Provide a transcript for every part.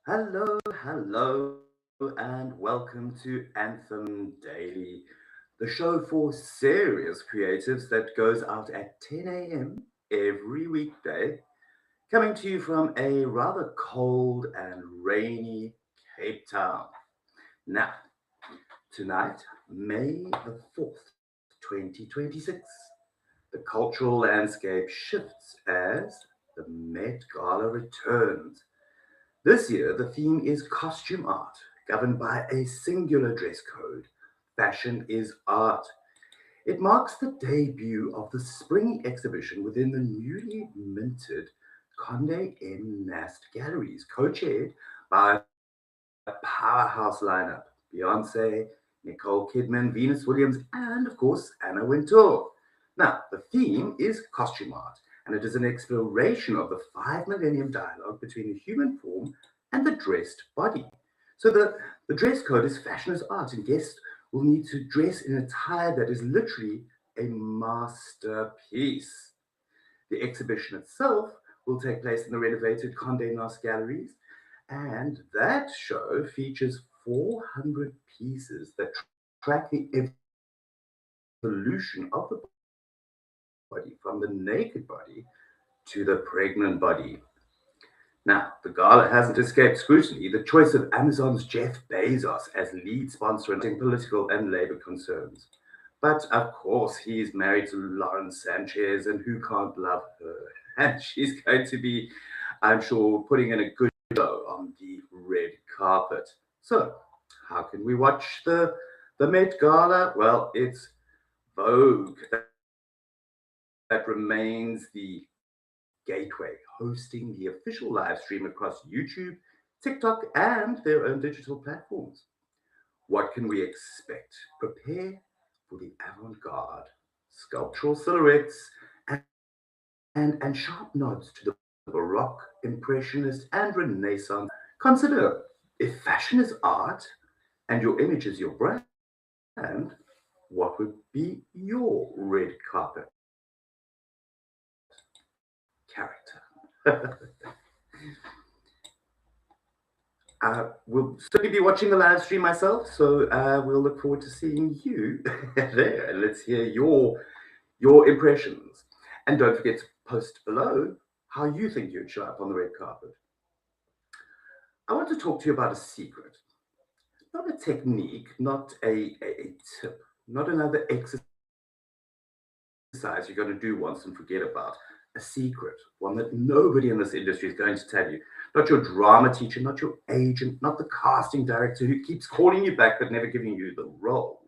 Hello, and welcome to Anthem Daily, the show for serious creatives that goes out at 10 a.m. every weekday, coming to you from a rather cold and rainy Cape Town. Now, tonight, May the 4th, 2026, the cultural landscape shifts as the Met Gala returns. This year, the theme is costume art, governed by a singular dress code. Fashion is art. It marks the debut of the spring exhibition within the newly minted Conde M. Nast Galleries, co chaired by a powerhouse lineup: Beyonce, Nicole Kidman, Venus Williams, and of course, Anna Wintour. Now, the theme is costume art, and it is an exploration of the 5 millennium dialogue between the human form and the dressed body. So, the dress code is fashion as art, and guests will need to dress in attire that is literally a masterpiece. The exhibition itself will take place in the renovated Condé Nast Galleries, and that show features 400 pieces that track the evolution of the body from the naked body to the pregnant body. Now, the gala hasn't escaped scrutiny. The choice of Amazon's Jeff Bezos as lead sponsor and political and labor concerns. But of course, he's married to Lauren Sanchez, and who can't love her? And she's going to be, I'm sure, putting in a good show on the red carpet. So, how can we watch the Met Gala? Well, it's Vogue that remains the gateway, hosting the official live stream across YouTube, TikTok, and their own digital platforms. What can we expect? Prepare for the avant garde, sculptural silhouettes, and sharp nods to the Baroque, Impressionist, and Renaissance. Consider, if fashion is art and your image is your brand, what would be your red carpet character? Will certainly be watching the live stream myself, so we'll look forward to seeing you there. Let's hear your impressions, and don't forget to post below how you think you'd show up on the red carpet. I want to talk to you about a secret, not a technique, not a tip, not another exercise you're going to do once and forget about. A secret, one that nobody in this industry is going to tell you. Not your drama teacher, not your agent, not the casting director who keeps calling you back but never giving you the role.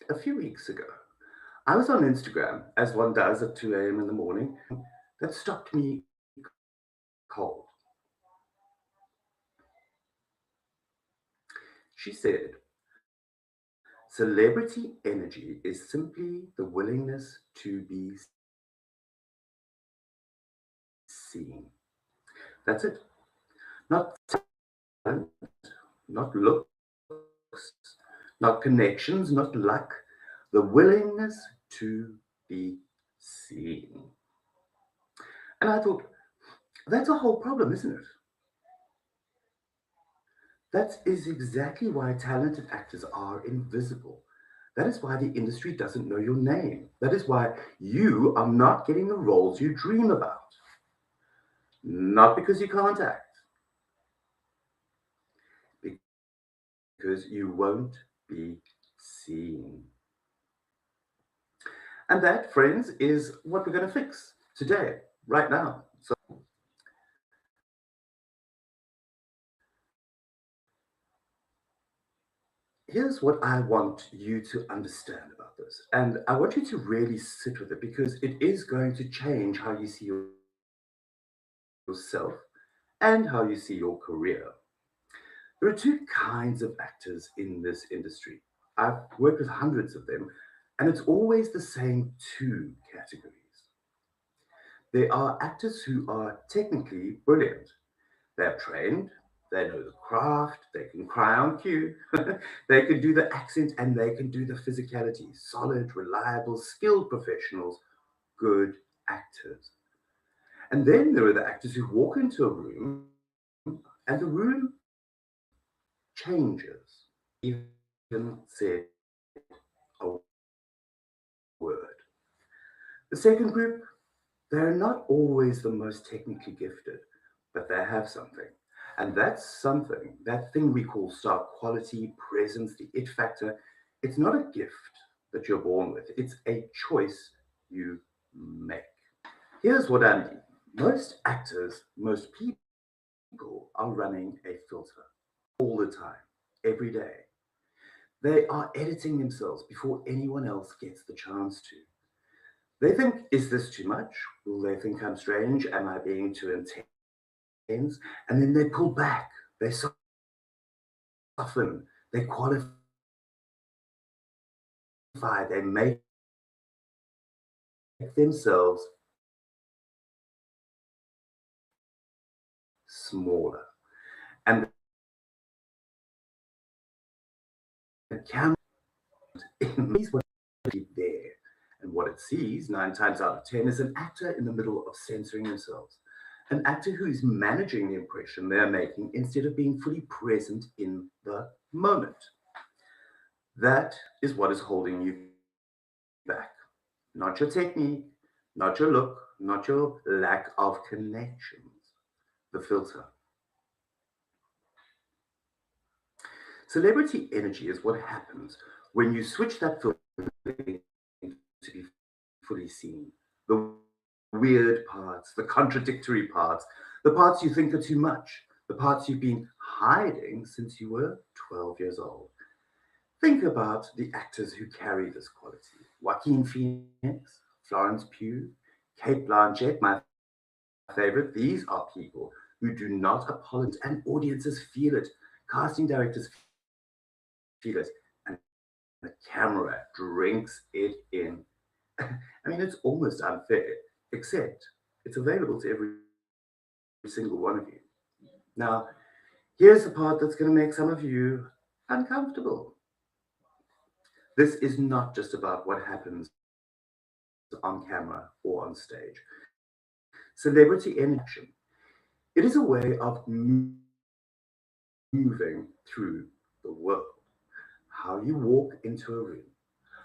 A few weeks ago, I was on Instagram, as one does at 2 a.m. in the morning, that stopped me cold. She said, celebrity energy is simply the willingness to be seen. That's it. Not talent, not looks, not connections, not luck. The willingness to be seen. And I thought, that's a whole problem, isn't it? That is exactly why talented actors are invisible. That is why the industry doesn't know your name. That is why you are not getting the roles you dream about. Not because you can't act, because you won't be seen. And that, friends, is what we're going to fix today, right now. So here's what I want you to understand about this. And I want you to really sit with it because it is going to change how you see yourself and how you see your career. There are two kinds of actors in this industry. I've worked with hundreds of them, and it's always the same two categories. There are actors who are technically brilliant. They're trained, they know the craft, they can cry on cue, they can do the accent, and they can do the physicality. Solid, reliable, skilled professionals, good actors. And then there are the actors who walk into a room and the room changes, even said a word. The second group, they're not always the most technically gifted, but they have something. And that's something, that thing we call star quality, presence, the it factor. It's not a gift that you're born with, it's a choice you make. Here's what I mean: most actors, most people are running a filter all the time, every day. They are editing themselves before anyone else gets the chance to. They think, is this too much? Will they think I'm strange? Am I being too intense? And then they pull back, they soften, they qualify, they make themselves smaller. And the camera sees what is there. And what it sees, 9 times out of 10, is an actor in the middle of censoring themselves. An actor who is managing the impression they're making instead of being fully present in the moment. That is what is holding you back. Not your technique, not your look, not your lack of connections. The filter. Celebrity energy is what happens when you switch that filter to be fully seen. The weird parts, the contradictory parts, the parts you think are too much, the parts you've been hiding since you were 12 years old. Think about the actors who carry this quality: Joaquin Phoenix, Florence Pugh, Kate Blanchett, my favorite. These are people who do not apologize, and audiences feel it. Casting directors feel it, and the camera drinks it in. I mean, it's almost unfair, except it's available to every single one of you. Now, here's the part that's going to make some of you uncomfortable. This is not just about what happens on camera or on stage. Celebrity interaction. It is a way of moving through the world. How you walk into a room,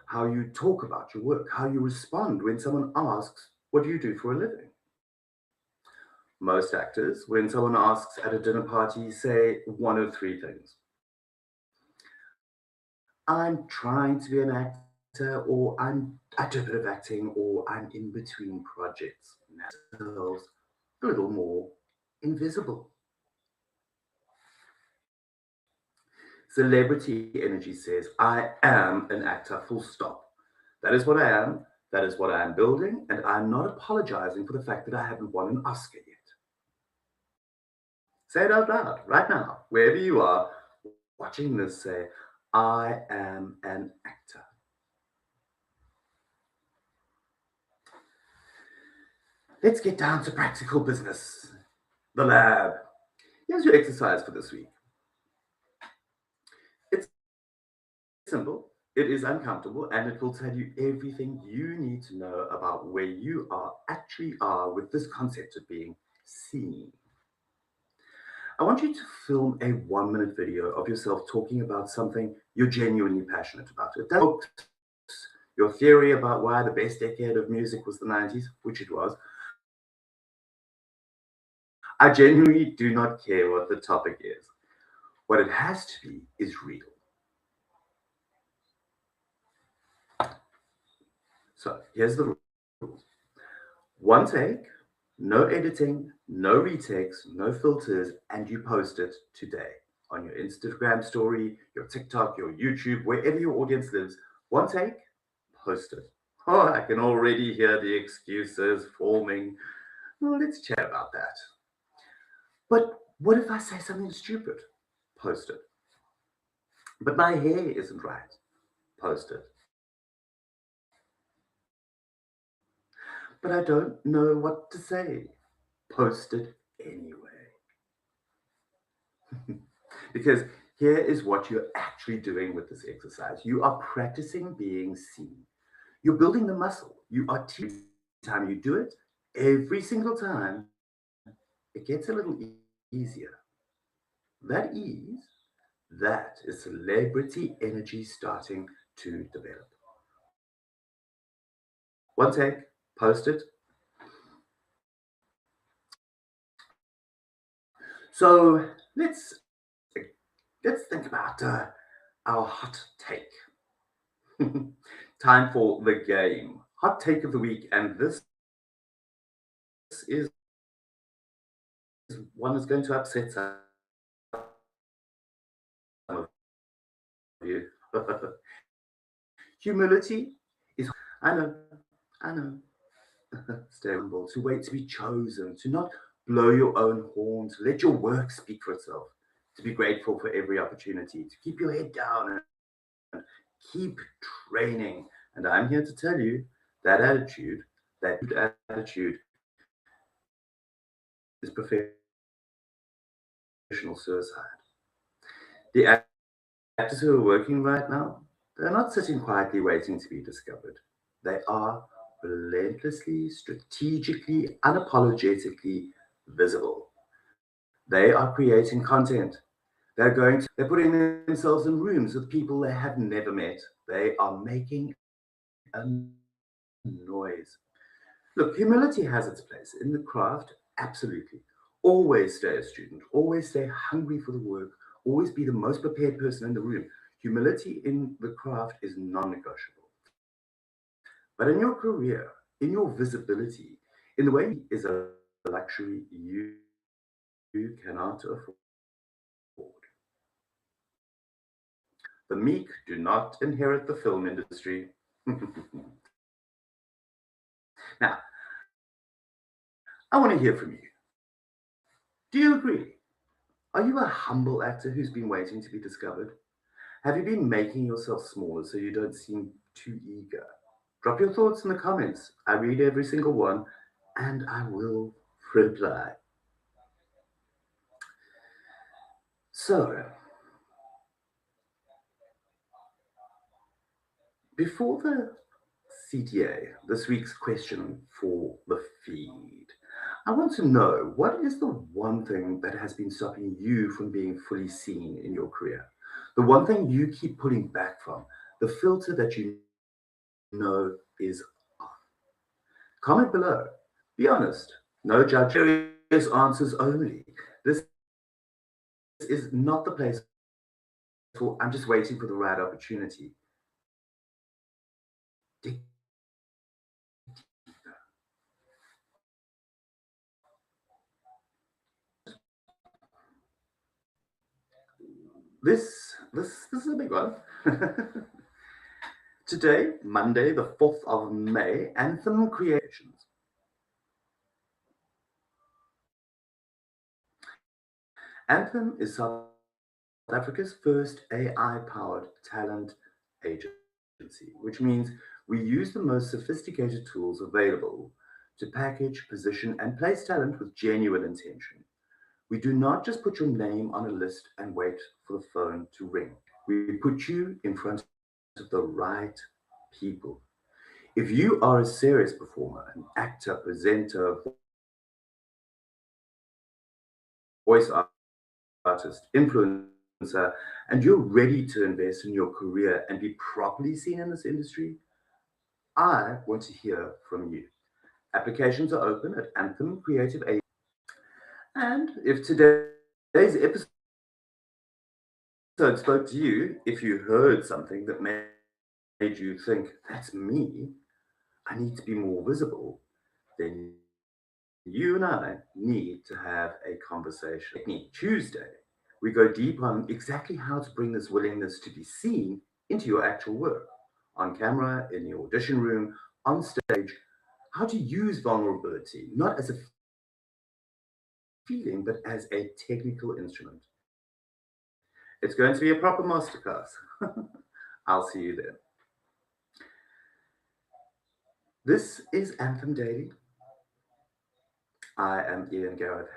how you talk about your work, how you respond when someone asks, what do you do for a living? Most actors, when someone asks at a dinner party, say one of three things: I'm trying to be an actor, or I do a bit of acting, or I'm in between projects. Themselves a little more invisible. Celebrity energy says, I am an actor, full stop. That is what I am. That is what I am building. And I'm not apologizing for the fact that I haven't won an Oscar yet. Say it out loud right now, wherever you are watching this. Say, I am an actor. Let's get down to practical business. The lab. Here's your exercise for this week. It's simple, it is uncomfortable, and it will tell you everything you need to know about where you actually are with this concept of being seen. I want you to film a 1 minute video of yourself talking about something you're genuinely passionate about. It doesn't your theory about why the best decade of music was the 90s, which it was. I genuinely do not care what the topic is. What it has to be is real. So here's the rules: one take, no editing, no retakes, no filters, and you post it today on your Instagram story, your TikTok, your YouTube, wherever your audience lives. One take, post it. Oh, I can already hear the excuses forming. Well, let's chat about that. But what if I say something stupid? Post it. But my hair isn't right. Post it. But I don't know what to say. Post it anyway. Because here is what you're actually doing with this exercise: you are practicing being seen. You're building the muscle. You are teaching. Every time you do it, every single time, it gets a little easier. That ease, that is celebrity energy starting to develop. One take, post it. So let's think about our hot take. Time for the game. Hot take of the week, and this is one that's going to upset some of you. Humility is, I know, I know, stay humble, to wait to be chosen, to not blow your own horn, to let your work speak for itself, to be grateful for every opportunity, to keep your head down and keep training. And I'm here to tell you that attitude is professional suicide. The actors who are working right now, they're not sitting quietly waiting to be discovered. They are relentlessly, strategically, unapologetically visible. They are creating content. They're putting themselves in rooms with people they have never met. They are making a noise. Look, humility has its place in the craft, absolutely. Always stay a student, always stay hungry for the work, always be the most prepared person in the room. Humility in the craft is non negotiable. But in your career, in your visibility, in the way is a luxury you cannot afford. The meek do not inherit the film industry. Now, I want to hear from you. Do you agree? Are you a humble actor who's been waiting to be discovered? Have you been making yourself smaller so you don't seem too eager? Drop your thoughts in the comments. I read every single one and I will reply. So, before the CTA, this week's question for the feed, I want to know, what is the one thing that has been stopping you from being fully seen in your career? The one thing you keep pulling back from, the filter that you know is off. Comment below. Be honest. No judgment. Serious answers only. This is not the place for I'm just waiting for the right opportunity. Dig deeper. This is a big one. Today, Monday, the 4th of May, Anthem Creations. Anthem is South Africa's first AI-powered talent agency, which means we use the most sophisticated tools available to package, position, and place talent with genuine intention. We do not just put your name on a list and wait for the phone to ring. We put you in front of the right people. If you are a serious performer, an actor, presenter, voice artist, influencer, and you're ready to invest in your career and be properly seen in this industry, I want to hear from you. Applications are open at Anthem Creative Agency. And if today's episode spoke to you, if you heard something that made you think, that's me, I need to be more visible, then you and I need to have a conversation. Tuesday, we go deep on exactly how to bring this willingness to be seen into your actual work, on camera, in the audition room, on stage, how to use vulnerability, not as a feeling, but as a technical instrument. It's going to be a proper masterclass. I'll see you there. This is Anthem Daily. I am Ian Gareth.